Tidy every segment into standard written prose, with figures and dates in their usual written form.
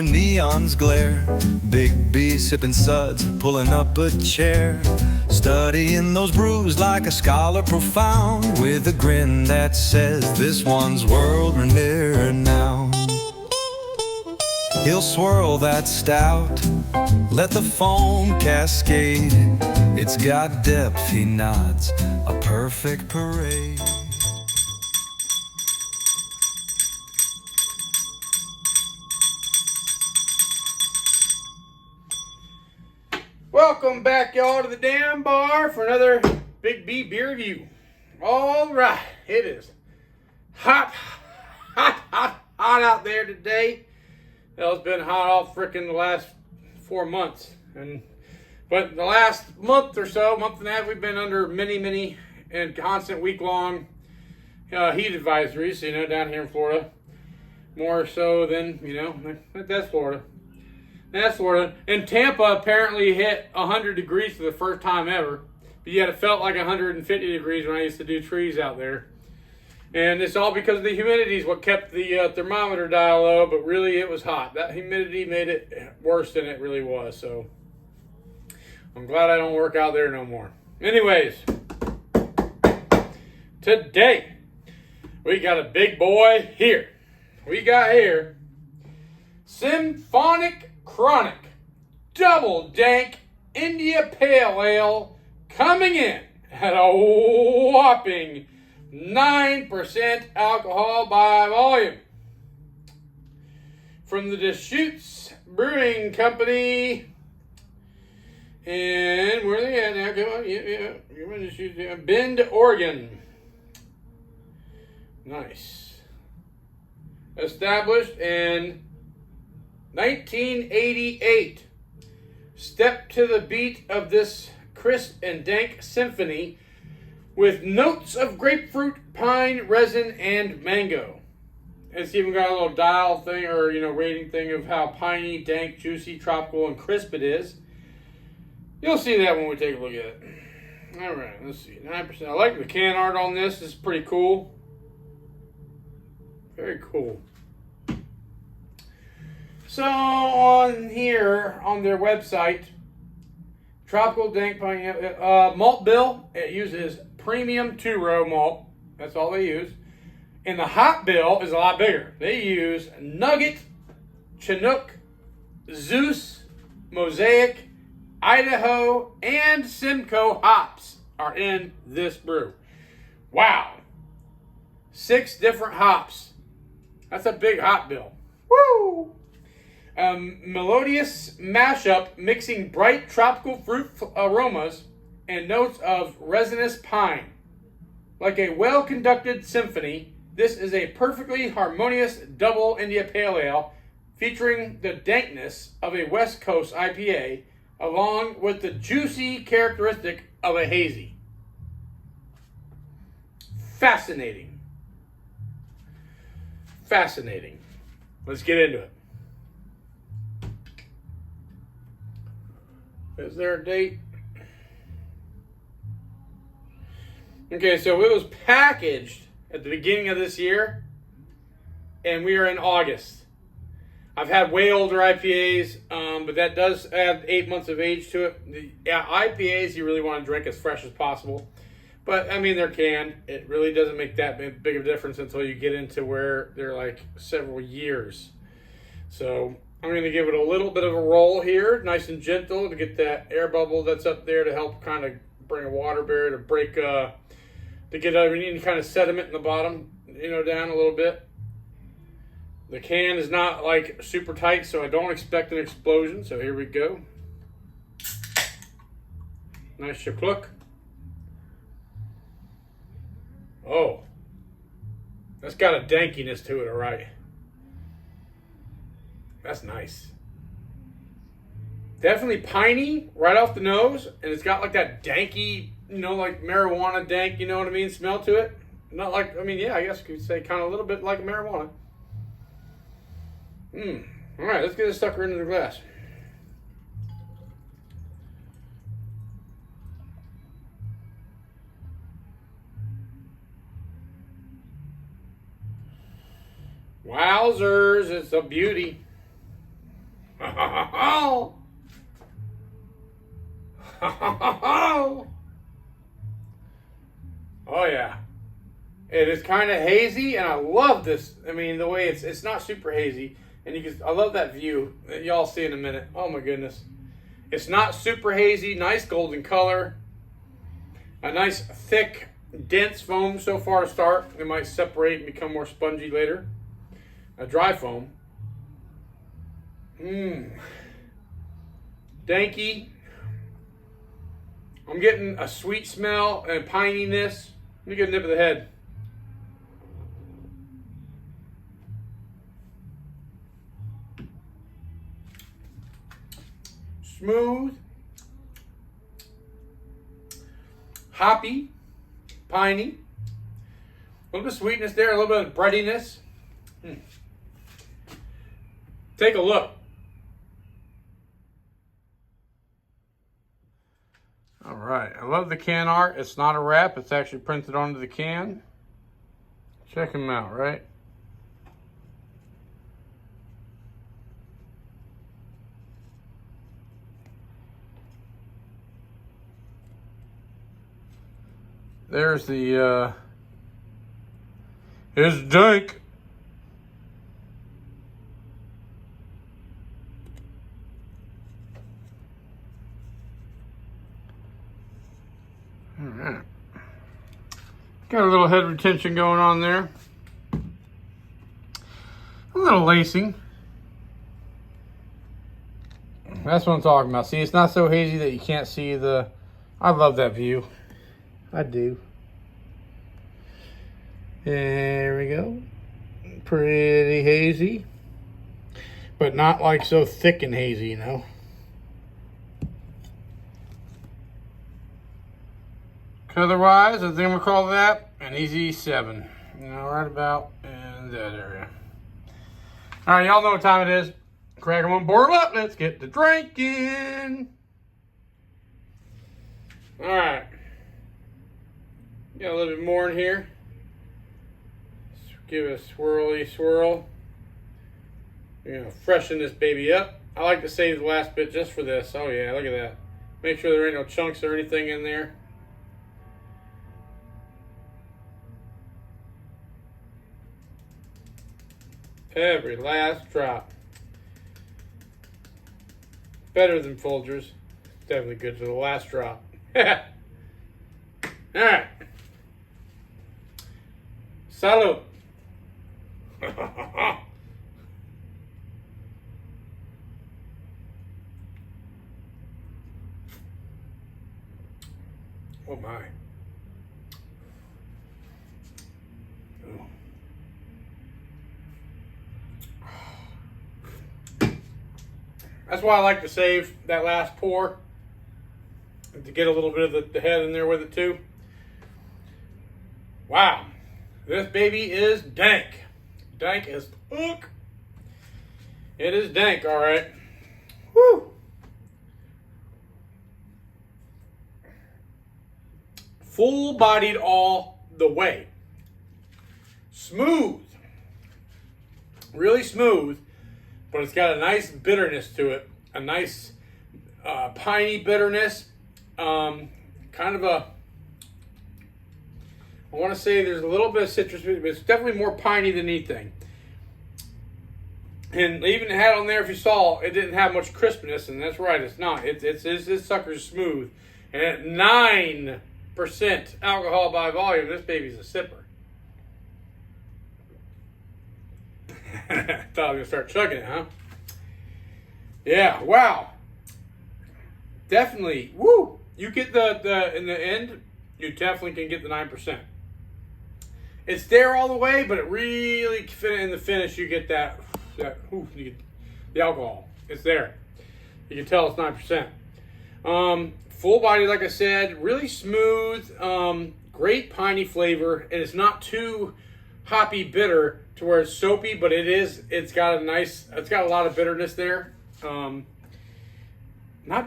where neons glare. Big B sipping suds, pulling up a chair, studying those brews like a scholar profound, with a grin that says this one's world renowned now. He'll swirl that stout, let the foam cascade. It's got depth, he nods, a perfect parade. Welcome back, y'all, to the damn bar for another Big B beer review. All right, it is hot out there today. Well, it's been hot all frickin' the last 4 months, but the last month or so, month and a half, we've been under many and constant week-long heat advisories. Down here in Florida, more so than that's Florida. That's Florida. And Tampa apparently hit 100 degrees for the first time ever. But yet it felt like 150 degrees when I used to do trees out there. And it's all because of the humidity is what kept the thermometer dial low. But really it was hot. That humidity made it worse than it really was. So I'm glad I don't work out there no more. Anyways, today we got a big boy here. We got here Symphonic Chronic Double Dank India Pale Ale, coming in at a whopping 9% alcohol by volume. From the Deshutes Brewing Company. And where are they at now? Come on, yeah. Bend, Oregon. Nice. Established in 1988. Step to the beat of this crisp and dank symphony with notes of grapefruit, pine, resin, and mango. It's even got a little dial thing or rating thing of how piney, dank, juicy, tropical, and crisp it is. You'll see that when we take a look at it. All right, let's see. 9%. I like the can art on this. It's pretty cool. Very cool. So on here, on their website, Tropical Dank Pine malt bill, it uses premium 2-row malt. That's all they use. And the hop bill is a lot bigger. They use Nugget, Chinook, Zeus, Mosaic, Idaho, and Simcoe hops are in this brew. Wow. 6 different hops. That's a big hop bill. Woo! Melodious mashup mixing bright tropical fruit aromas and notes of resinous pine. Like a well-conducted symphony, this is a perfectly harmonious double India Pale Ale featuring the dankness of a West Coast IPA along with the juicy characteristic of a hazy. Fascinating. Fascinating. Let's get into it. Is there a date? Okay, so it was packaged at the beginning of this year, and we are in August. I've had way older IPAs, but that does add 8 months of age to it. IPAs you really want to drink as fresh as possible. But, I mean, they're canned. It really doesn't make that big of a difference until you get into where they're like several years. So I'm going to give it a little bit of a roll here, nice and gentle, to get that air bubble that's up there to help kind of bring a water barrier to break, to get any kind of sediment in the bottom, down a little bit. The can is not like super tight, so I don't expect an explosion. So here we go. Nice shakluk. Oh, that's got a dankiness to it, all right. That's nice. Definitely piney right off the nose, and it's got like that danky, like marijuana dank, you know what I mean, smell to it. Not like, I guess you could say kind of a little bit like marijuana. All right, let's get this sucker into the glass. Wowzers, it's a beauty. Oh yeah. It is kind of hazy, and I love this. I mean, the way it's not super hazy, and I love that view that y'all see in a minute. Oh my goodness. It's not super hazy, nice golden color. A nice thick, dense foam so far to start. It might separate and become more spongy later. A dry foam. Danky. I'm getting a sweet smell and pininess. Let me get a nip of the head. Smooth. Hoppy. Piney. A little bit of sweetness there, a little bit of breadiness. Take a look. All right, I love the can art. It's not a wrap, it's actually printed onto the can. Check them out, right? There's the, here's Dank. All right. Got a little head retention going on there. A little lacing. That's what I'm talking about. See, it's not so hazy that you can't see the... I love that view. I do. There we go. Pretty hazy. But not like so thick and hazy, you know. Color-wise, I think I'm going to call that an easy 7. You know, right about in that area. All right, y'all know what time it is. Crack them on board up. Let's get to drinking. All right. Got a little bit more in here. Let's give it a swirly swirl. You know, freshen this baby up. I like to save the last bit just for this. Oh yeah, look at that. Make sure there ain't no chunks or anything in there. Every last drop. Better than Folgers. Definitely good for the last drop. Alright. Salud. Oh my. That's why I like to save that last pour to get a little bit of the head in there with it too. Wow. This baby is dank. Dank as fuck. It is dank, all right. Woo. Full-bodied all the way. Smooth. Really smooth. But it's got a nice bitterness to it. A nice piney bitterness. Kind of a... I want to say there's a little bit of citrus, but it's definitely more piney than anything. And they even had on there, if you saw, it didn't have much crispness, and that's right, it's not. This sucker's smooth. And at 9% alcohol by volume, this baby's a sipper. Thought I was going to start chugging it, huh? Yeah, wow. Definitely, woo! You get the in the end, you definitely can get the 9%. It's there all the way, but it really, in the finish, you get that you get the alcohol. It's there. You can tell it's 9%. Full body, like I said, really smooth, great piney flavor, and it's not too hoppy bitter to where it's soapy, but it's got a lot of bitterness there. Not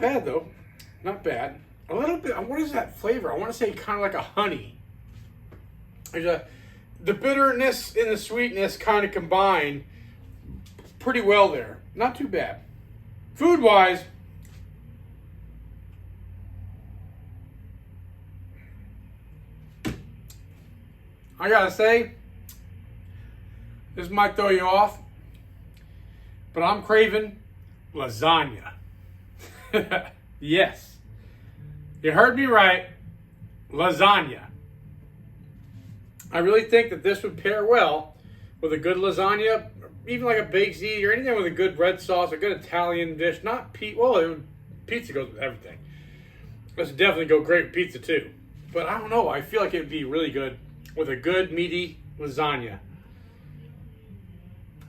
bad though. Not bad. A little bit, what is that flavor? I want to say kind of like a honey. The bitterness and the sweetness kind of combine pretty well there. Not too bad. Food-wise, I gotta say, this might throw you off, but I'm craving lasagna. Yes, you heard me right, lasagna. I really think that this would pair well with a good lasagna, even like a baked ziti or anything with a good red sauce, a good Italian dish. Not pizza. Well, pizza goes with everything. This would definitely go great with pizza too. But I don't know. I feel like it would be really good with a good meaty lasagna.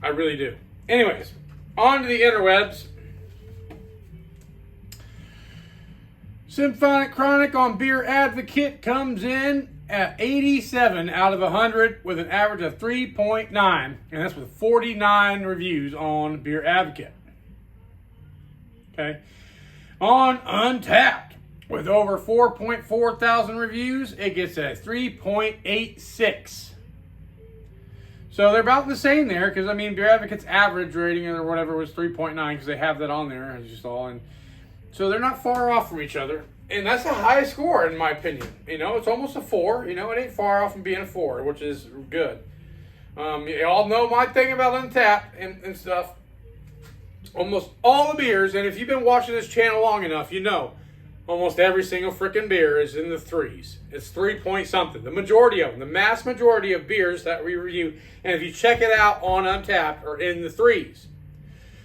I really do. Anyways, on to the interwebs. Symphonic Chronic on Beer Advocate comes in at 87 out of 100 with an average of 3.9, and that's with 49 reviews on Beer Advocate. Okay. On Untapped, with over 4.4 thousand reviews, it gets a 3.86. So they're about the same there, because I mean, Beer Advocate's average rating or whatever was 3.9, because they have that on there, as you saw, and so they're not far off from each other. And that's a high score, in my opinion. You know, it's almost a 4. You know, it ain't far off from being a 4, which is good. You all know my thing about Untapped and stuff. Almost all the beers, and if you've been watching this channel long enough, you know almost every single freaking beer is in the 3s. It's 3 point something. The majority of them, the mass majority of beers that we review, and if you check it out on Untapped, are in the 3s.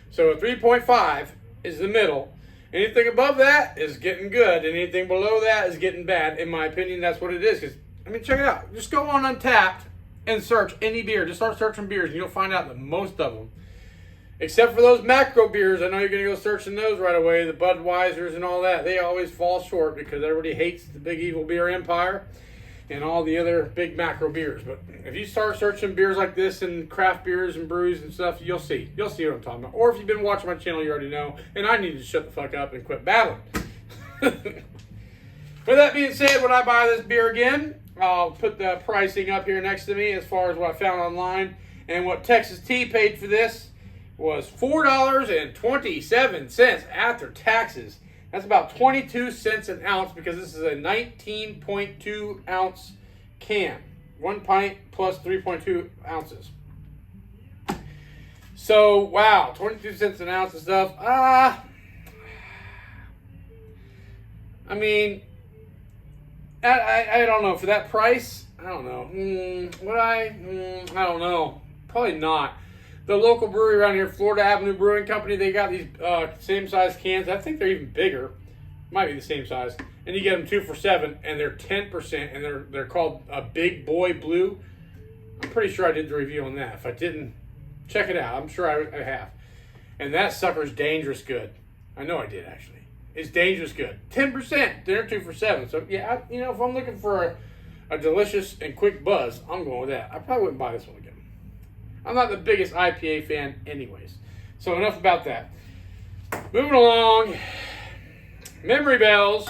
So a 3.5 is the middle. Anything above that is getting good, and anything below that is getting bad. In my opinion, that's what it is. Because, I mean, check it out. Just go on Untapped and search any beer. Just start searching beers, and you'll find out that most of them, except for those macro beers, I know you're going to go searching those right away, the Budweisers and all that, they always fall short because everybody hates the big evil beer empire and all the other big macro beers. But if you start searching beers like this and craft beers and brews and stuff, you'll see. You'll see what I'm talking about. Or if you've been watching my channel, you already know. And I need to shut the fuck up and quit battling. With that being said, when I buy this beer again, I'll put the pricing up here next to me as far as what I found online. And what Texas Tea paid for this was $4.27 after taxes. That's about 22 cents an ounce because this is a 19.2 ounce can. 1 pint plus 3.2 ounces. So, wow, 22 cents an ounce and stuff. I mean, I don't know. For that price, I don't know. Would I? I don't know. Probably not. The local brewery around here, Florida Avenue Brewing Company, they got these same size cans. I think they're even bigger. Might be the same size. And you get them 2 for $7, and they're 10%, and they're called a Big Boy Blue. I'm pretty sure I did the review on that. If I didn't, check it out. I'm sure I have. And that sucker's dangerous good. I know I did, actually. It's dangerous good. 10%. They're 2 for $7. So, yeah, if I'm looking for a delicious and quick buzz, I'm going with that. I probably wouldn't buy this one again. I'm not the biggest IPA fan anyways. So enough about that. Moving along. Memory bells.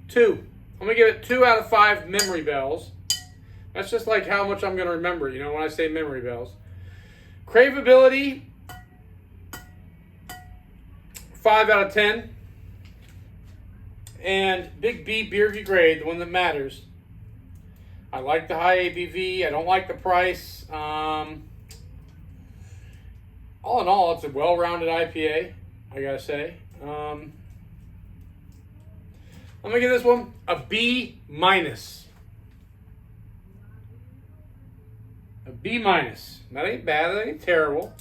2. I'm going to give it 2 out of 5 memory bells. That's just like how much I'm going to remember, when I say memory bells. Craveability. 5 out of 10. And Big B Beer Review Grade, the one that matters. I like the high ABV. I don't like the price. All in all, it's a well-rounded IPA, I gotta say. I'm gonna give this one a B-. A B-. That ain't bad. That ain't terrible.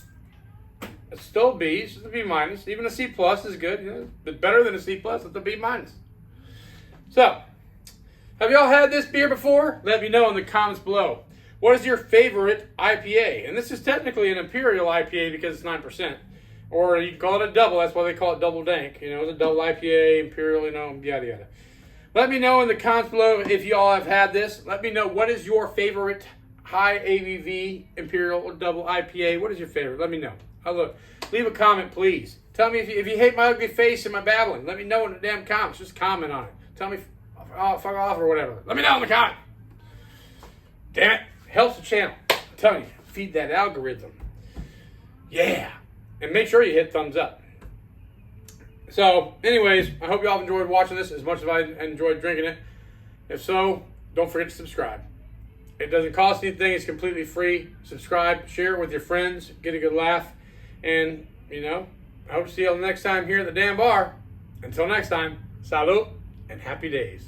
It's still a B. It's just a B-. Even a C+ is good. It's better than a C+. It's a B-. So, have y'all had this beer before? Let me know in the comments below. What is your favorite IPA? And this is technically an Imperial IPA because it's 9%. Or you can call it a double. That's why they call it double dank. It's a double IPA, Imperial, yada, yada. Let me know in the comments below if y'all have had this. Let me know what is your favorite high ABV Imperial or double IPA. What is your favorite? Let me know. Look, leave a comment, please. Tell me if you hate my ugly face and my babbling. Let me know in the damn comments. Just comment on it. Tell me, fuck off or whatever. Let me know in the comment. Damn it. Helps the channel. I'm telling you, feed that algorithm. Yeah. And make sure you hit thumbs up. So, anyways, I hope y'all enjoyed watching this as much as I enjoyed drinking it. If so, don't forget to subscribe. It doesn't cost anything. It's completely free. Subscribe, share it with your friends, get a good laugh. And, I hope to see you all next time here at the damn bar. Until next time, salud and happy days.